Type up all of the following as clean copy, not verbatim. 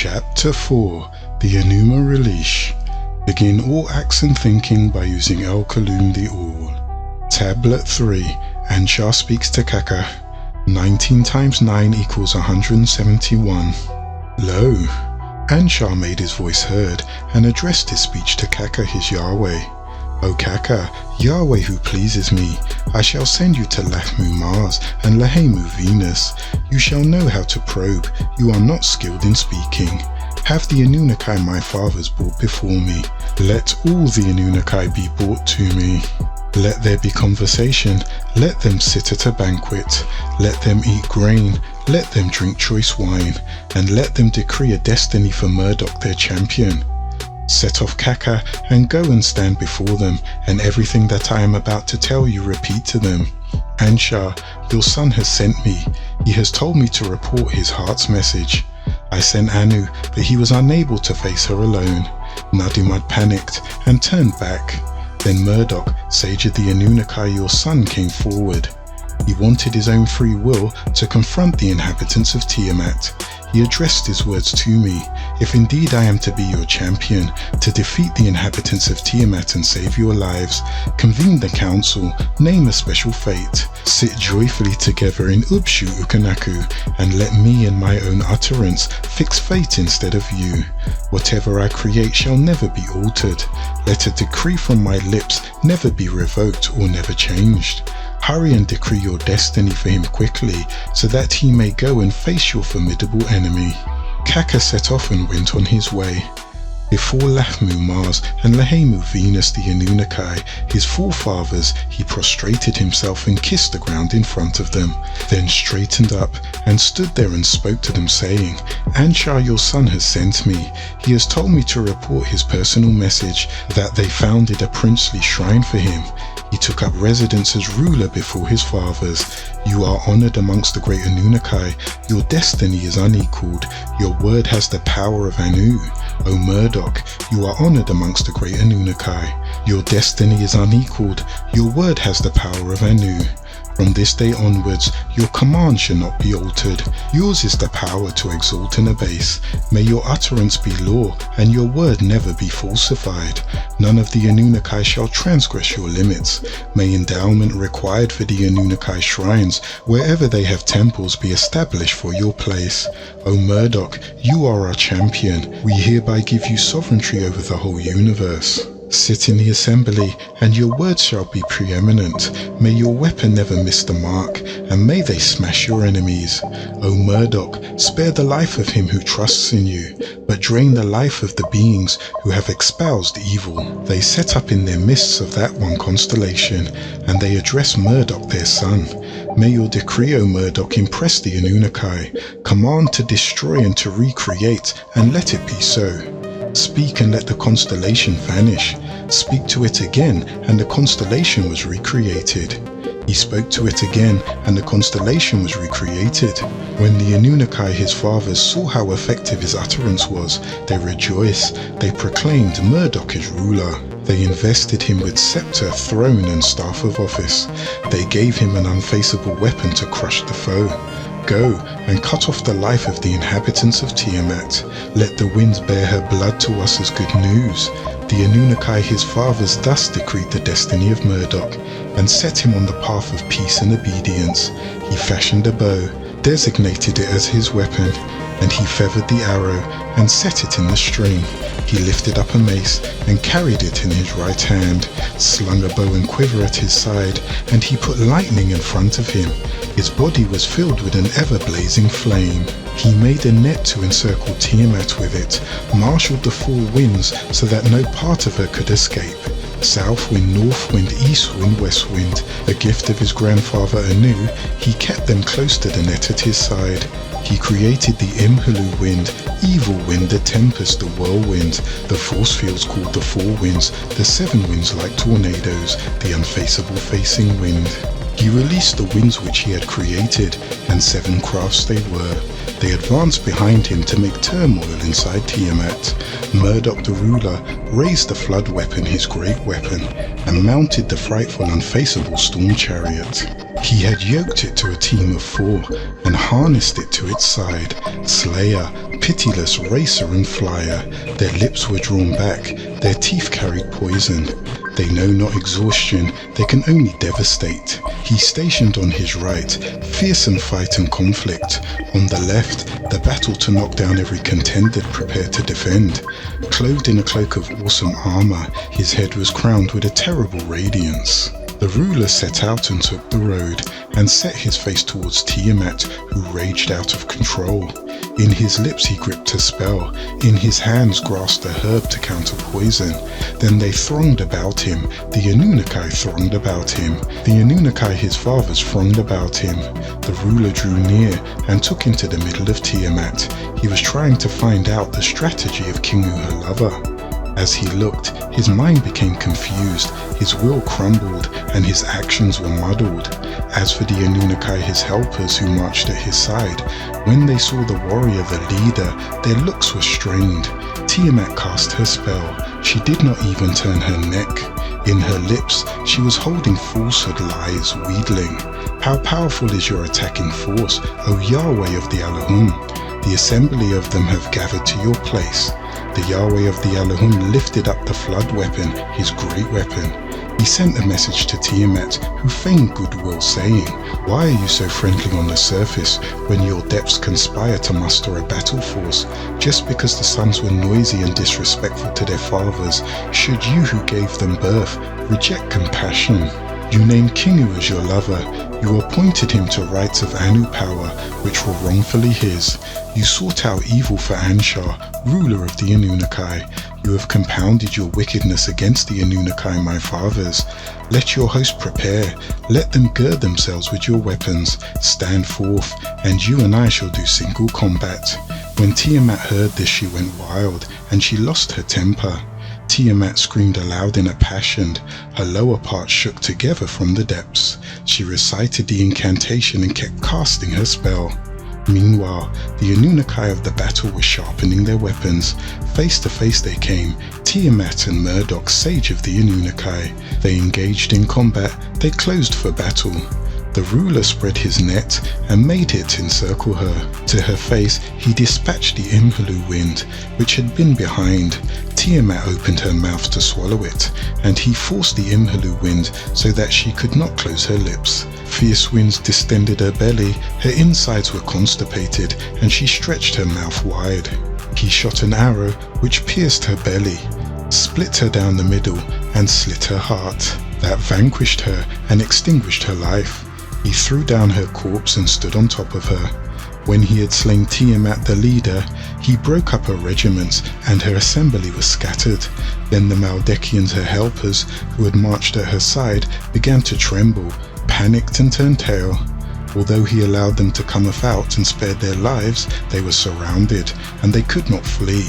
Chapter 4 The Enuma Release. Begin all acts and thinking by using Al-Kalum the All. Tablet 3. Anshar speaks to Kakka. 19 times 9 equals 171. Lo! Anshar made his voice heard and addressed his speech to Kakka his Yahweh. O Kakka, Yahweh who pleases me, I shall send you to Lahmu Mars and Lahemu Venus. You shall know how to probe, you are not skilled in speaking. Have the Anunnaki my fathers brought before me. Let all the Anunnaki be brought to me. Let there be conversation, let them sit at a banquet, let them eat grain, let them drink choice wine, and let them decree a destiny for Marduk their champion. Set off Kakka and go and stand before them, and everything that I am about to tell you repeat to them. Anshar, your son has sent me. He has told me to report his heart's message. I sent Anu, but he was unable to face her alone. Nadimad panicked and turned back. Then Marduk, sage of the Anunnaki, your son, came forward. He wanted his own free will to confront the inhabitants of Tiamat. He addressed his words to me. If indeed I am to be your champion, to defeat the inhabitants of Tiamat and save your lives, convene the council, name a special fate, sit joyfully together in Ubshu Ukanaku, and let me in my own utterance fix fate instead of you. Whatever I create shall never be altered. Let a decree from my lips never be revoked or never changed. Hurry and decree your destiny for him quickly, so that he may go and face your formidable enemy. Kakka set off and went on his way. Before Lahmu Mars and Lahemu Venus the Anunnaki, his forefathers, he prostrated himself and kissed the ground in front of them, then straightened up and stood there and spoke to them, saying, Anshar your son has sent me. He has told me to report his personal message, that they founded a princely shrine for him. He took up residence as ruler before his fathers. You are honored amongst the great Anunnaki. Your destiny is unequaled. Your word has the power of Anu. O Marduk, you are honored amongst the great Anunnaki. Your destiny is unequaled. Your word has the power of Anu. From this day onwards, your command shall not be altered. Yours is the power to exalt and abase. May your utterance be law, and your word never be falsified. None of the Anunnaki shall transgress your limits. May endowment required for the Anunnaki shrines, wherever they have temples, be established for your place. O Marduk, you are our champion. We hereby give you sovereignty over the whole universe. Sit in the assembly, and your words shall be preeminent. May your weapon never miss the mark, and may they smash your enemies. O Marduk, spare the life of him who trusts in you, but drain the life of the beings who have espoused evil. They set up in their midst of that one constellation, and they address Marduk their son. May your decree, O Marduk, impress the Anunnaki. Command to destroy and to recreate, and let it be so. Speak and let the constellation vanish. Speak to it again, and the constellation was recreated. He spoke to it again, and the constellation was recreated. When the Anunnaki, his fathers, saw how effective his utterance was, they rejoiced. They proclaimed Marduk as ruler. They invested him with scepter, throne, and staff of office. They gave him an unfaceable weapon to crush the foe. Go and cut off the life of the inhabitants of Tiamat. Let the winds bear her blood to us as good news. The Anunnaki his fathers thus decreed the destiny of Marduk, and set him on the path of peace and obedience. He fashioned a bow, designated it as his weapon, and he feathered the arrow and set it in the string. He lifted up a mace and carried it in his right hand, slung a bow and quiver at his side, and he put lightning in front of him. His body was filled with an ever-blazing flame. He made a net to encircle Tiamat with it, marshaled the four winds so that no part of her could escape. South wind, north wind, east wind, west wind, a gift of his grandfather Anu, he kept them close to the net at his side. He created the Imhalu wind, evil wind, the tempest, the whirlwind, the force fields called the four winds, the seven winds like tornadoes, the unfaceable facing wind. He released the winds which he had created, and 7 crafts they were. They advanced behind him to make turmoil inside Tiamat. Marduk the ruler raised the flood weapon, his great weapon, and mounted the frightful unfaceable storm chariot. He had yoked it to a team of 4 and harnessed it to its side. Slayer, pitiless racer and flyer, their lips were drawn back, their teeth carried poison. They know not exhaustion, they can only devastate. He stationed on his right, fearsome fight and conflict. On the left, the battle to knock down every contender prepared to defend. Clothed in a cloak of awesome armor, his head was crowned with a terrible radiance. The ruler set out and took the road, and set his face towards Tiamat, who raged out of control. In his lips he gripped a spell, in his hands grasped a herb to counter poison. Then they thronged about him, the Anunnaki thronged about him, the Anunnaki his fathers thronged about him. The ruler drew near and took into the middle of Tiamat. He was trying to find out the strategy of Kingu, her lover. As he looked, his mind became confused, his will crumbled, and his actions were muddled. As for the Anunnaki, his helpers who marched at his side, when they saw the warrior, the leader, their looks were strained. Tiamat cast her spell. She did not even turn her neck. In her lips, she was holding falsehood, lies, wheedling. How powerful is your attacking force, O Yahweh of the Elohim? The assembly of them have gathered to your place. The Yahweh of the Elohim lifted up the flood weapon, his great weapon. He sent a message to Tiamat, who feigned goodwill, saying, "Why are you so friendly on the surface, when your depths conspire to muster a battle force? Just because the sons were noisy and disrespectful to their fathers, should you who gave them birth reject compassion? You named Kingu as your lover. You appointed him to rights of Anu power, which were wrongfully his. You sought out evil for Anshar, ruler of the Anunnaki. You have compounded your wickedness against the Anunnaki, my fathers. Let your host prepare. Let them gird themselves with your weapons. Stand forth, and you and I shall do single combat." When Tiamat heard this, she went wild, and she lost her temper. Tiamat screamed aloud in a passion. Her lower parts shook together from the depths. She recited the incantation and kept casting her spell. Meanwhile, the Anunnaki of the battle were sharpening their weapons. Face to face they came, Tiamat and Marduk, sage of the Anunnaki. They engaged in combat, they closed for battle. The ruler spread his net and made it encircle her. To her face he dispatched the Imhalu wind, which had been behind. Tiamat opened her mouth to swallow it, and he forced the Imhalu wind so that she could not close her lips. Fierce winds distended her belly, her insides were constipated, and she stretched her mouth wide. He shot an arrow which pierced her belly, split her down the middle, and slit her heart. That vanquished her and extinguished her life. He threw down her corpse and stood on top of her. When he had slain Tiamat the leader, he broke up her regiments, and her assembly was scattered. Then the Maldekians, her helpers, who had marched at her side, began to tremble, panicked and turned tail. Although he allowed them to come about and spared their lives, they were surrounded, and they could not flee.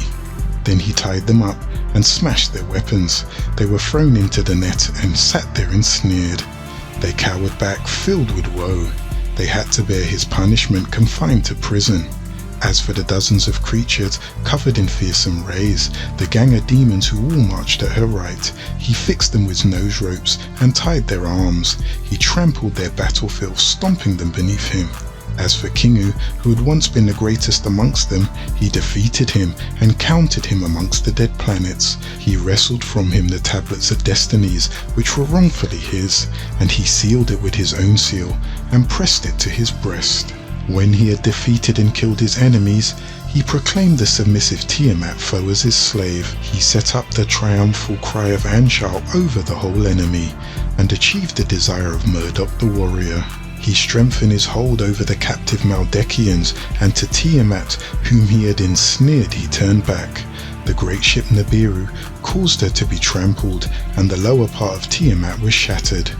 Then he tied them up and smashed their weapons. They were thrown into the net and sat there ensnared. They cowered back, filled with woe. They had to bear his punishment, confined to prison. As for the dozens of creatures covered in fearsome rays, the gang of demons who all marched at her right, he fixed them with nose ropes and tied their arms. He trampled their battlefield, stomping them beneath him. As for Kingu, who had once been the greatest amongst them, he defeated him and counted him amongst the dead planets. He wrestled from him the tablets of destinies, which were wrongfully his, and he sealed it with his own seal and pressed it to his breast. When he had defeated and killed his enemies, he proclaimed the submissive Tiamat foe as his slave. He set up the triumphal cry of Anshar over the whole enemy, and achieved the desire of Marduk the warrior. He strengthened his hold over the captive Maldekians, and to Tiamat, whom he had ensnared, he turned back. The great ship Nibiru caused her to be trampled, and the lower part of Tiamat was shattered.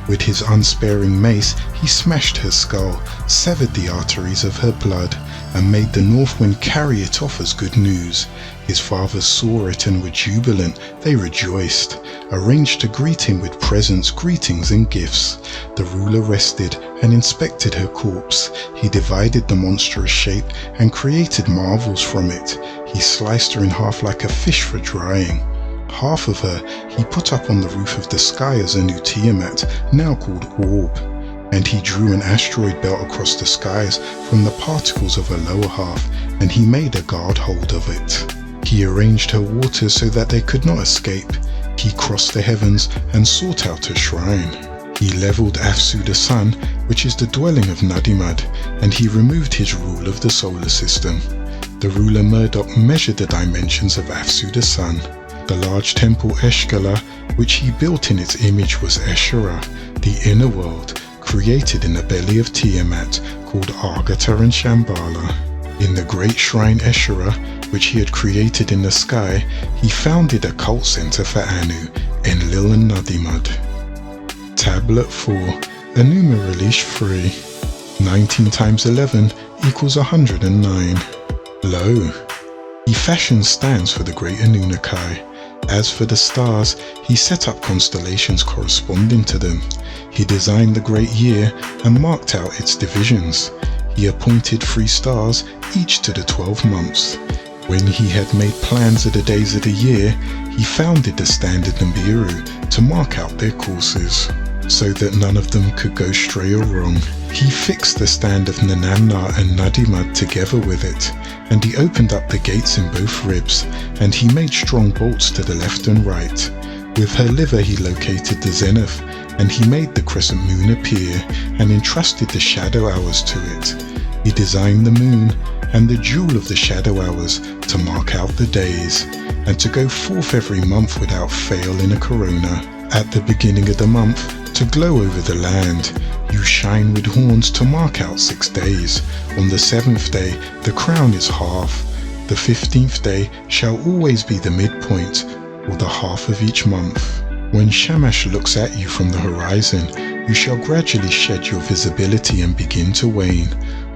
With his unsparing mace, he smashed her skull, severed the arteries of her blood, and made the north wind carry it off as good news. His fathers saw it and were jubilant. They rejoiced, arranged to greet him with presents, greetings, and gifts. The ruler rested and inspected her corpse. He divided the monstrous shape and created marvels from it. He sliced her in half like a fish for drying. Half of her he put up on the roof of the sky as a new Tiamat, now called Orb. and he drew an asteroid belt across the skies from the particles of her lower half, and he made a guard hold of it. He arranged her waters so that they could not escape. He crossed the heavens and sought out a shrine. He leveled Afsu the sun, which is the dwelling of Nadimad, and he removed his rule of the solar system. The ruler Marduk measured the dimensions of Afsu the sun. The large temple Eshkala, which he built in its image, was Eshera, the inner world, created in the belly of Tiamat, called Argata and Shambhala. In the great shrine Eshera, which he had created in the sky, he founded a cult center for Anu, Enlil and Nadimad. Tablet 4, Enuma Elish 3. 19 times 11 equals 109. Lo! He fashioned stands for the great Anunnaki. As for the stars, he set up constellations corresponding to them. He designed the great year and marked out its divisions. He appointed 3 stars, each to the 12 months. When he had made plans of the days of the year, he founded the standard Nibiru to mark out their courses, so that none of them could go stray or wrong. He fixed the stand of Nanamna and Nadimad together with it, and he opened up the gates in both ribs, and he made strong bolts to the left and right. With her liver he located the zenith, and he made the crescent moon appear, and entrusted the shadow hours to it. He designed the moon, and the jewel of the shadow hours, to mark out the days, and to go forth every month without fail in a corona. At the beginning of the month, to glow over the land, you shine with horns to mark out 6 days. On the 7th day, the crown is half. The 15th day shall always be the midpoint, or the half of each month. When Shamash looks at you from the horizon, you shall gradually shed your visibility and begin to wane.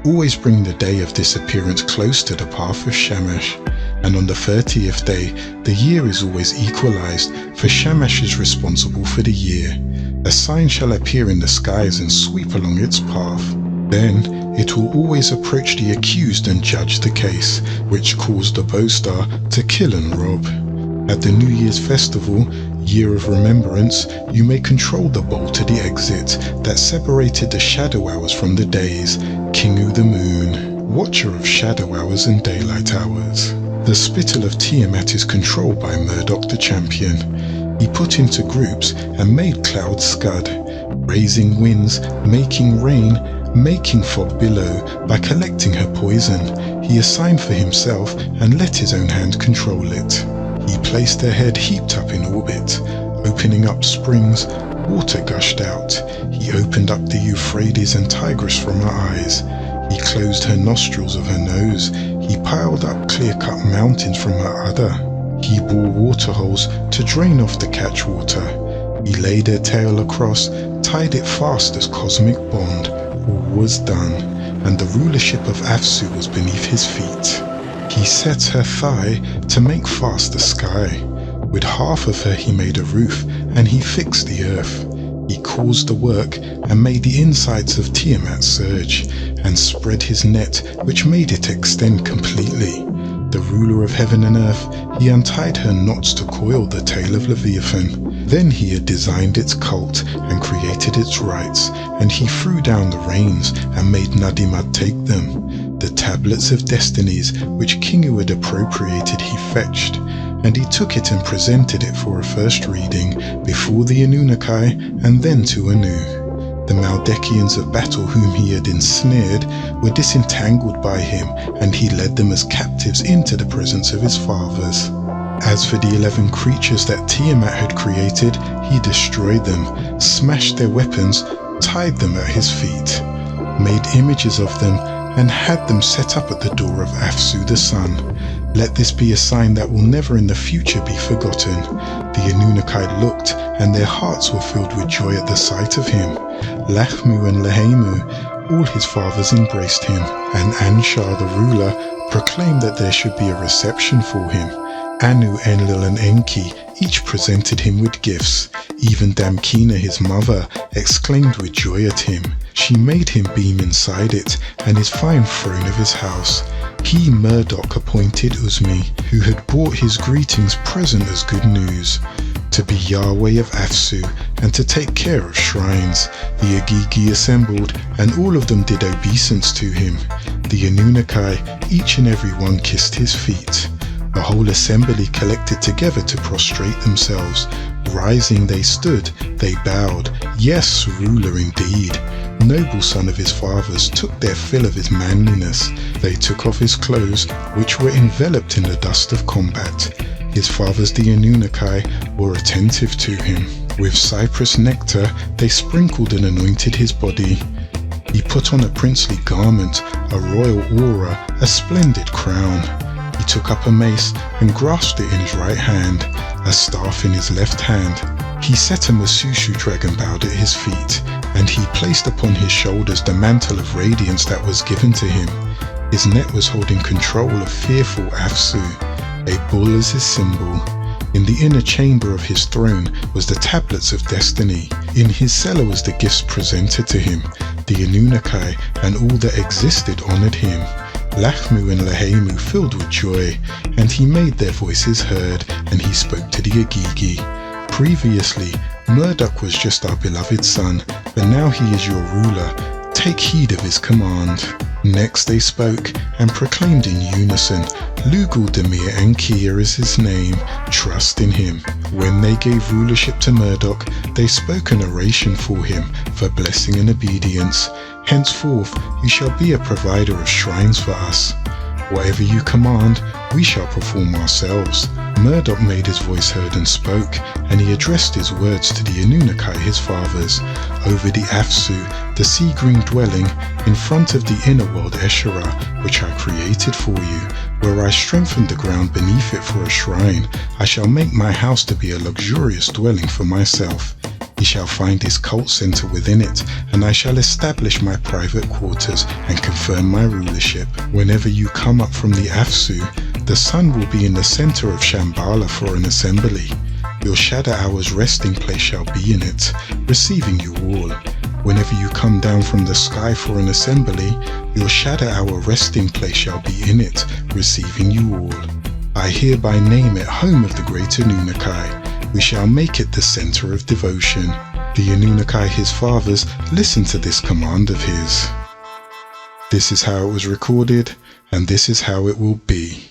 Always bring the day of disappearance close to the path of Shamash. And on the 30th day, the year is always equalized, for Shamash is responsible for the year. A sign shall appear in the skies and sweep along its path. Then it will always approach the accused and judge the case, which caused the bow-star to kill and rob. At the New Year's festival, Year of Remembrance, you may control the bolt to the exit that separated the shadow hours from the days, Kingu the moon, watcher of shadow hours and daylight hours. The spittle of Tiamat is controlled by Marduk the champion. He put into groups and made clouds scud, raising winds, making rain, making fog below by collecting her poison. He assigned for himself and let his own hand control it. He placed her head heaped up in orbit, opening up springs. Water gushed out. He opened up the Euphrates and Tigris from her eyes. He closed her nostrils of her nose. He piled up clear-cut mountains from her udder. He bore waterholes to drain off the catchwater. He laid her tail across, tied it fast as cosmic bond. All was done, and the rulership of Afsu was beneath his feet. He set her thigh to make fast the sky. With half of her he made a roof, and he fixed the earth. He caused the work and made the insides of Tiamat surge, and spread his net, which made it extend completely. The ruler of heaven and earth, he untied her knots to coil the tail of Leviathan. Then he had designed its cult and created its rites, and he threw down the reins and made Nadimad take them. The tablets of destinies which Kingu had appropriated he fetched, and he took it and presented it for a first reading before the Anunnaki and then to Anu. The Maldekians of battle whom he had ensnared were disentangled by him, and he led them as captives into the presence of his fathers. As for the 11 creatures that Tiamat had created, he destroyed them, smashed their weapons, tied them at his feet, made images of them, and had them set up at the door of Afsu the sun. Let this be a sign that will never in the future be forgotten. The Anunnaki looked, and their hearts were filled with joy at the sight of him. Lachmu and Lahemu, all his fathers embraced him, and Anshar the ruler proclaimed that there should be a reception for him. Anu, Enlil and Enki each presented him with gifts. Even Damkina, his mother, exclaimed with joy at him. She made him beam inside it, and his fine throne of his house. He, Marduk, appointed Uzmi, who had brought his greetings present as good news, to be Yahweh of Afsu and to take care of shrines. The Agigi assembled, and all of them did obeisance to him. The Anunnaki, each and every one kissed his feet. The whole assembly collected together to prostrate themselves. Rising they stood, they bowed. Yes, ruler indeed. Noble son of his fathers took their fill of his manliness. They took off his clothes, which were enveloped in the dust of combat. His fathers the Anunnaki were attentive to him. With cypress nectar they sprinkled and anointed his body. He put on a princely garment, a royal aura, a splendid crown. He took up a mace and grasped it in his right hand, a staff in his left hand. He set a Masushu dragon bowed at his feet, and he placed upon his shoulders the mantle of radiance that was given to him. His net was holding control of fearful Afsu, a bull as his symbol. In the inner chamber of his throne was the tablets of destiny. In his cellar was the gifts presented to him. The Anunnaki and all that existed honored him. Lachmu and Lahemu filled with joy, and he made their voices heard, and he spoke to the Agigi. Previously, Marduk was just our beloved son, but now he is your ruler. Take heed of his command. Next they spoke and proclaimed in unison, Lugal Demir Ankia is his name, trust in him. When they gave rulership to Marduk, they spoke an oration for him, for blessing and obedience. Henceforth you shall be a provider of shrines for us. Whatever you command, we shall perform ourselves. Marduk made his voice heard and spoke, and he addressed his words to the Anunnaki his fathers, over the Afsu, the sea-green dwelling, in front of the inner world Esharah, which I created for you, where I strengthened the ground beneath it for a shrine. I shall make my house to be a luxurious dwelling for myself. He shall find his cult center within it, and I shall establish my private quarters and confirm my rulership. Whenever you come up from the Afsu, the sun will be in the center of Shambhala for an assembly. Your shadow hour's resting place shall be in it, receiving you all. Whenever you come down from the sky for an assembly, your shadow hour resting place shall be in it, receiving you all. I hereby name it home of the great Anunnaki. We shall make it the center of devotion. The Anunnaki his fathers listened to this command of his. This is how it was recorded, and this is how it will be.